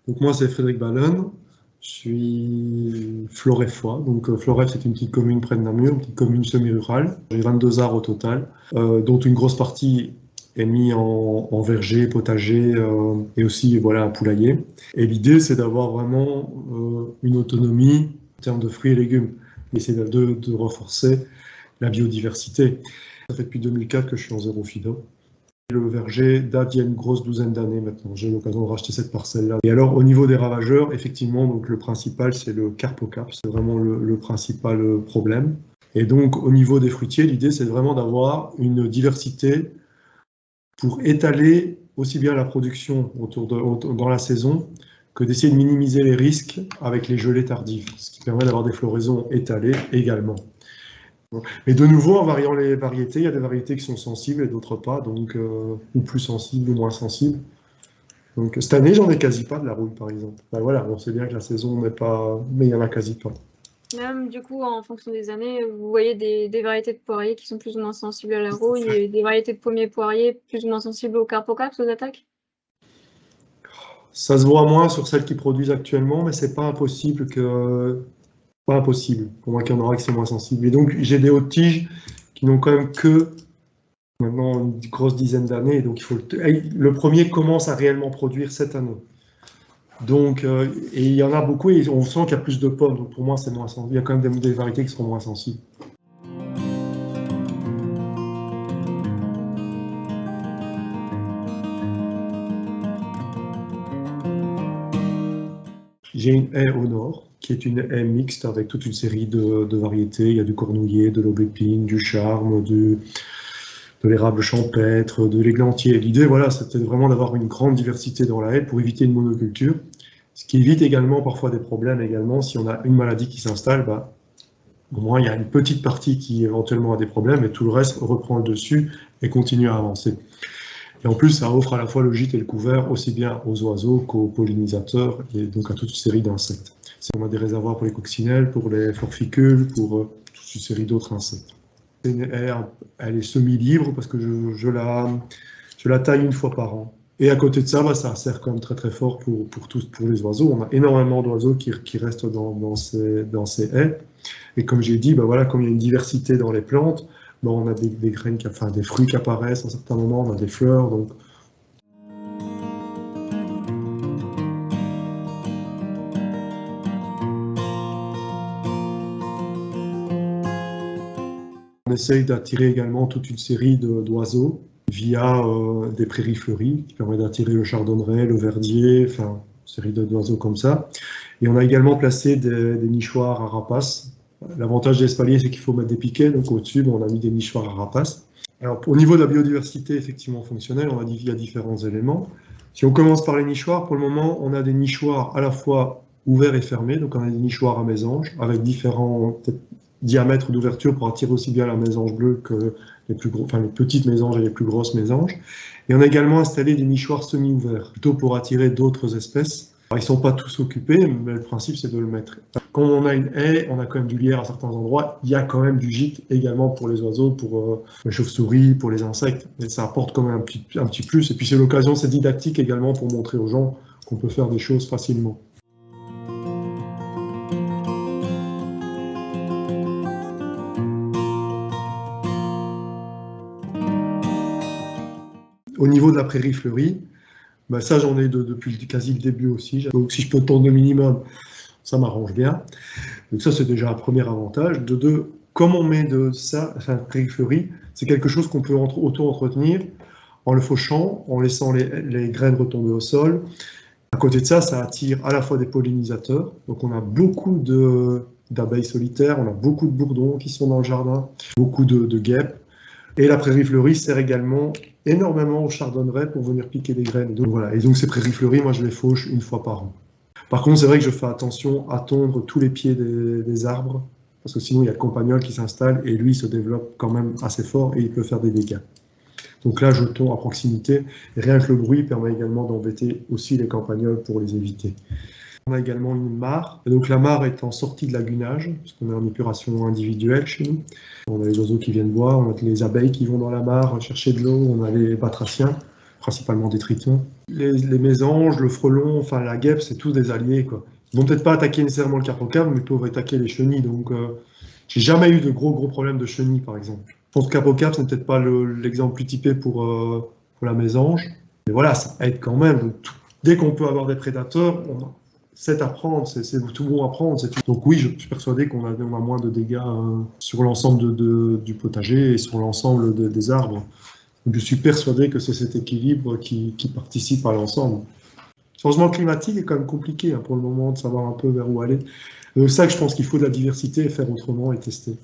Donc moi, c'est Frédéric Ballon, je suis floréfois. Donc Floref, c'est une petite commune près de Namur, une petite commune semi-rurale. J'ai 22 arbres au total, dont une grosse partie est mise en verger, potager et aussi voilà, un poulailler. Et l'idée, c'est d'avoir vraiment une autonomie en termes de fruits et légumes. Et c'est de renforcer la biodiversité. Ça fait depuis 2004 que je suis en zéro phyto. Le verger date d'il y a une grosse douzaine d'années maintenant. J'ai eu l'occasion de racheter cette parcelle-là. Et alors, au niveau des ravageurs, effectivement, donc, le principal, c'est le carpocaps. C'est vraiment le principal problème. Et donc, au niveau des fruitiers, l'idée, c'est vraiment d'avoir une diversité pour étaler aussi bien la production dans la saison que d'essayer de minimiser les risques avec les gelées tardives, ce qui permet d'avoir des floraisons étalées également. Mais de nouveau, en variant les variétés, il y a des variétés qui sont sensibles et d'autres pas, donc ou plus sensibles ou moins sensibles. Donc cette année, j'en ai quasi pas de la rouille, par exemple. Ben voilà, on sait bien que la saison n'est pas, mais il y en a quasi pas. Même du coup, en fonction des années, vous voyez des variétés de poiriers qui sont plus ou moins sensibles à la rouille et des variétés de pommiers poiriers plus ou moins sensibles au carpocaps, aux attaques? Ça se voit moins sur celles qui produisent actuellement, mais c'est pas impossible que pas impossible. Pour moi, qu'il y en aura qui sont moins sensibles. Et donc, j'ai des hautes tiges qui n'ont quand même que maintenant une grosse dizaine d'années. Donc, le premier commence à réellement produire cette année. Donc, et il y en a beaucoup et on sent qu'il y a plus de pommes. Donc, pour moi, c'est moins sensible. Il y a quand même des variétés qui seront moins sensibles. J'ai une haie au nord, qui est une haie mixte avec toute une série de variétés. Il y a du cornouiller, de l'aubépine, du charme, de l'érable champêtre, de l'églantier. L'idée, voilà, c'était vraiment d'avoir une grande diversité dans la haie pour éviter une monoculture. Ce qui évite également parfois des problèmes également. Si on a une maladie qui s'installe, bah, au moins il y a une petite partie qui éventuellement a des problèmes et tout le reste reprend le dessus et continue à avancer. Et en plus, ça offre à la fois le gîte et le couvert aussi bien aux oiseaux qu'aux pollinisateurs et donc à toute une série d'insectes. On a des réservoirs pour les coccinelles, pour les forficules, pour toute une série d'autres insectes. Elle est semi-libre parce que je la taille une fois par an. Et à côté de ça, bah, ça sert quand même très très fort pour les oiseaux. On a énormément d'oiseaux qui restent dans ces haies. Et comme j'ai dit, bah, voilà, comme il y a une diversité dans les plantes, bah, on a des graines, enfin des fruits qui apparaissent à certains moments, on a des fleurs. Donc on essaye d'attirer également toute une série d'oiseaux via des prairies fleuries, qui permet d'attirer le chardonneret, le verdier, enfin, une série d'oiseaux comme ça. Et on a également placé des nichoirs à rapaces. L'avantage des espaliers, c'est qu'il faut mettre des piquets, donc au-dessus, on a mis des nichoirs à rapaces. Alors, au niveau de la biodiversité effectivement fonctionnelle, on a dit qu'il y a différents éléments. Si on commence par les nichoirs, pour le moment, on a des nichoirs à la fois ouverts et fermés, donc on a des nichoirs à mésanges, avec différents diamètres d'ouverture pour attirer aussi bien la mésange bleue que les petites mésanges et les plus grosses mésanges. Et on a également installé des nichoirs semi-ouverts, plutôt pour attirer d'autres espèces. Alors, ils ne sont pas tous occupés, mais le principe, c'est de le mettre. Quand on a une haie, on a quand même du lierre à certains endroits. Il y a quand même du gîte également pour les oiseaux, pour les chauves-souris, pour les insectes. Et ça apporte quand même un petit plus. Et puis, c'est l'occasion, c'est didactique également pour montrer aux gens qu'on peut faire des choses facilement. Au niveau de la prairie fleurie, ben ça j'en ai depuis quasi le début aussi. Donc si je peux tendre le minimum, ça m'arrange bien. Donc ça c'est déjà un premier avantage. De deux, comme on met de ça, enfin prairie fleurie, c'est quelque chose qu'on peut auto-entretenir en le fauchant, en laissant les graines retomber au sol. À côté de ça, ça attire à la fois des pollinisateurs. Donc on a beaucoup d'abeilles solitaires, on a beaucoup de bourdons qui sont dans le jardin, beaucoup de guêpes. Et la prairie fleurie sert également énormément au chardonneret pour venir piquer des graines. Donc, voilà. Et donc ces prairies fleuries, moi je les fauche une fois par an. Par contre, c'est vrai que je fais attention à tondre tous les pieds des arbres, parce que sinon il y a le campagnol qui s'installe et lui il se développe quand même assez fort et il peut faire des dégâts. Donc là, je tonds à proximité. Et rien que le bruit permet également d'embêter aussi les campagnols pour les éviter. On a également une mare. Et donc la mare est en sortie de lagunage, puisqu'on est en épuration individuelle chez nous. On a les oiseaux qui viennent boire, on a les abeilles qui vont dans la mare chercher de l'eau, on a les batraciens. principalement des tritons. Les mésanges, le frelon, enfin la guêpe, c'est tous des alliés, quoi. Ils vont peut-être pas attaquer nécessairement le carpocave, mais ils peuvent attaquer les chenilles. Donc, j'ai jamais eu de gros problèmes de chenilles, par exemple. Je pense que carpocave, c'est peut-être pas l'exemple plus typé pour la mésange. Mais voilà, ça aide quand même. Donc, dès qu'on peut avoir des prédateurs, c'est à prendre, c'est tout bon à prendre. Donc oui, je suis persuadé qu'on a moins de dégâts sur l'ensemble du potager et sur l'ensemble des arbres. Donc, je suis persuadé que c'est cet équilibre qui participe à l'ensemble. Le changement climatique est quand même compliqué pour le moment de savoir un peu vers où aller. C'est ça que je pense qu'il faut de la diversité et faire autrement et tester.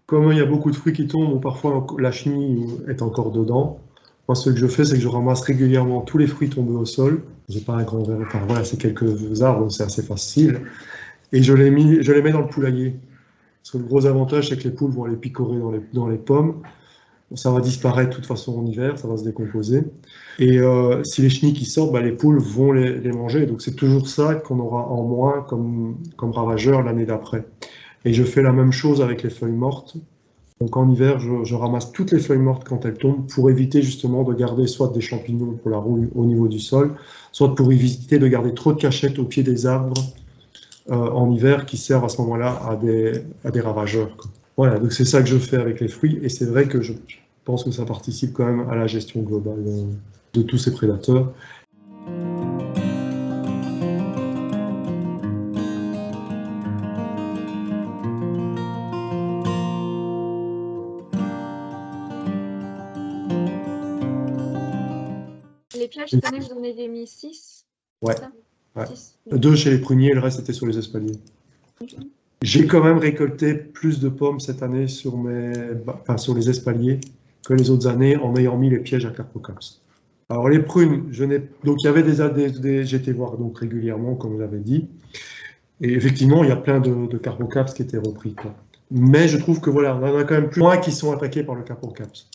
Comme il y a beaucoup de fruits qui tombent, ou parfois la chenille est encore dedans, moi ce que je fais, c'est que je ramasse régulièrement tous les fruits tombés au sol. J'ai pas un grand verre, enfin voilà, c'est quelques arbres, c'est assez facile. Et je les mets dans le poulailler. Parce que le gros avantage, c'est que les poules vont aller picorer dans les pommes. Ça va disparaître de toute façon en hiver, ça va se décomposer. Et si les chenilles qui sortent, les poules vont les manger. Donc c'est toujours ça qu'on aura en moins comme ravageur l'année d'après. Et je fais la même chose avec les feuilles mortes. Donc en hiver, je ramasse toutes les feuilles mortes quand elles tombent pour éviter justement de garder soit des champignons pour la rouille au niveau du sol, soit pour éviter de garder trop de cachettes au pied des arbres en hiver qui servent à ce moment-là à des ravageurs, quoi. Voilà, donc c'est ça que je fais avec les fruits et c'est vrai que je pense que ça participe quand même à la gestion globale de tous ces prédateurs. Les pièges, cette année, vous en avez mis 6? Ouais. 2 chez les pruniers, le reste était sur les espaliers. J'ai quand même récolté plus de pommes cette année sur les espaliers que les autres années en ayant mis les pièges à carpocaps. Alors les prunes, donc il y avait j'étais voir donc régulièrement, comme vous l'avez dit, et effectivement il y a plein de carpocaps qui étaient repris, quoi. Mais je trouve que voilà, on en a quand même plus moins qui sont attaqués par le carpocaps.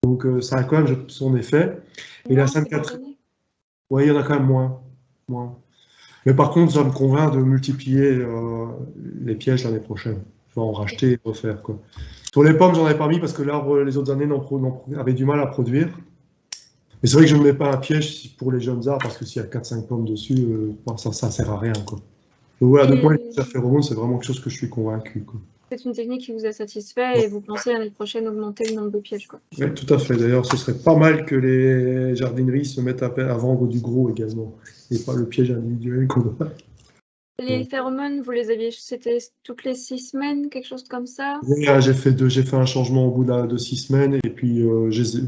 Donc ça a quand même son effet. Et la Sainte-Catherine, oui, il y en a quand même moins. Mais par contre, ça me convainc de multiplier les pièges l'année prochaine. Je vais en racheter et refaire, quoi. Sur les pommes, j'en avais pas mis parce que l'arbre, les autres années, avait du mal à produire. Mais c'est vrai que je ne mets pas un piège pour les jeunes arbres parce que s'il y a 4-5 pommes dessus, ça ne sert à rien, quoi. Donc voilà, donc moi, les phéromones, c'est vraiment quelque chose que je suis convaincu, quoi. C'est une technique qui vous a satisfait et vous pensez l'année prochaine augmenter le nombre de pièges, quoi. Oui, tout à fait. D'ailleurs, ce serait pas mal que les jardineries se mettent à vendre du gros également et pas le piège individuel qu'on a. Les phéromones, vous les aviez, c'était toutes les 6 semaines, quelque chose comme ça? Oui, j'ai fait un changement au bout de 6 semaines et puis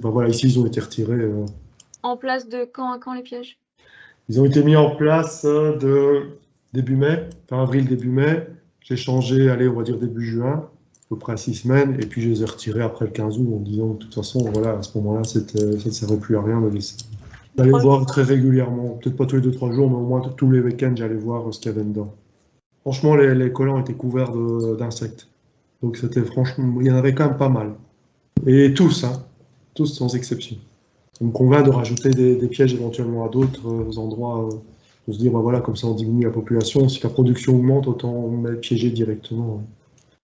voilà, ici ils ont été retirés. En place de quand à quand les pièges? Ils ont été mis en place de début mai, fin avril, début mai. J'ai changé, allez, on va dire début juin, à peu près 6 semaines, et puis je les ai retirés après le 15 août en disant de toute façon, voilà, à ce moment-là, ça ne servait plus à rien de laisser. J'allais voir très régulièrement, peut-être pas tous les 2-3 jours, mais au moins tous les week-ends, j'allais voir ce qu'il y avait dedans. Franchement, les collants étaient couverts d'insectes. Donc c'était franchement, il y en avait quand même pas mal. Et tous sans exception. Ça me convainc de rajouter des pièges éventuellement à d'autres endroits, de se dire, voilà, comme ça on diminue la population. Si la production augmente, autant piéger directement.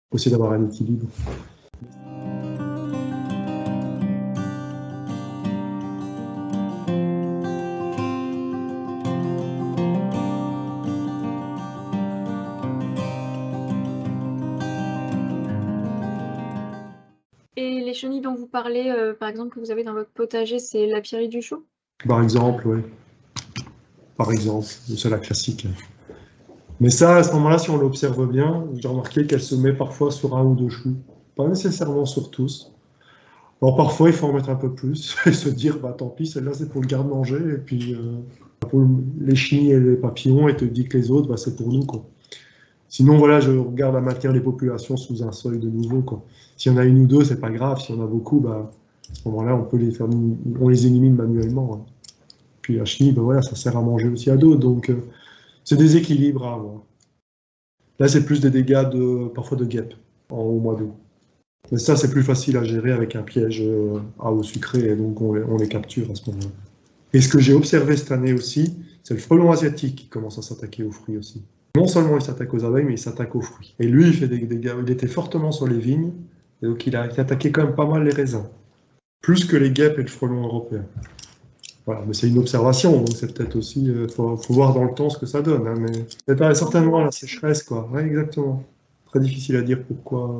Faut essayer d'avoir un équilibre. Et les chenilles dont vous parlez, par exemple, que vous avez dans votre potager, c'est la pierrie du chou? Par exemple, oui. Par exemple, c'est la classique. Mais ça, à ce moment-là, si on l'observe bien, j'ai remarqué qu'elle se met parfois sur 1 ou 2 choux. Pas nécessairement sur tous. Alors parfois, il faut en mettre un peu plus et se dire, tant pis, celle-là, c'est pour le garde-manger. Et puis, pour les chenilles et les papillons, et te dit que les autres, c'est pour nous, quoi. Sinon, voilà, je regarde à maintenir les populations sous un seuil de niveau, quoi. S'il y en a 1 ou 2, c'est pas grave. S'il y en a beaucoup, à ce moment-là, on les élimine manuellement, hein. Puis la chenille, voilà, ça sert à manger aussi à d'autres. Donc, c'est des équilibres à avoir. Là, c'est plus des dégâts parfois de guêpes au mois d'août. Mais ça, c'est plus facile à gérer avec un piège à eau sucrée, et donc on les capture à ce moment-là. Et ce que j'ai observé cette année aussi, c'est le frelon asiatique qui commence à s'attaquer aux fruits aussi. Non seulement il s'attaque aux abeilles, mais il s'attaque aux fruits. Et lui, il fait des dégâts. Il était fortement sur les vignes, et donc il a attaqué quand même pas mal les raisins. Plus que les guêpes et le frelon européen. Voilà, mais c'est une observation, donc c'est peut-être aussi, faut voir dans le temps ce que ça donne, hein, mais c'est certainement la sécheresse, quoi. Ouais, exactement. Très difficile à dire pourquoi.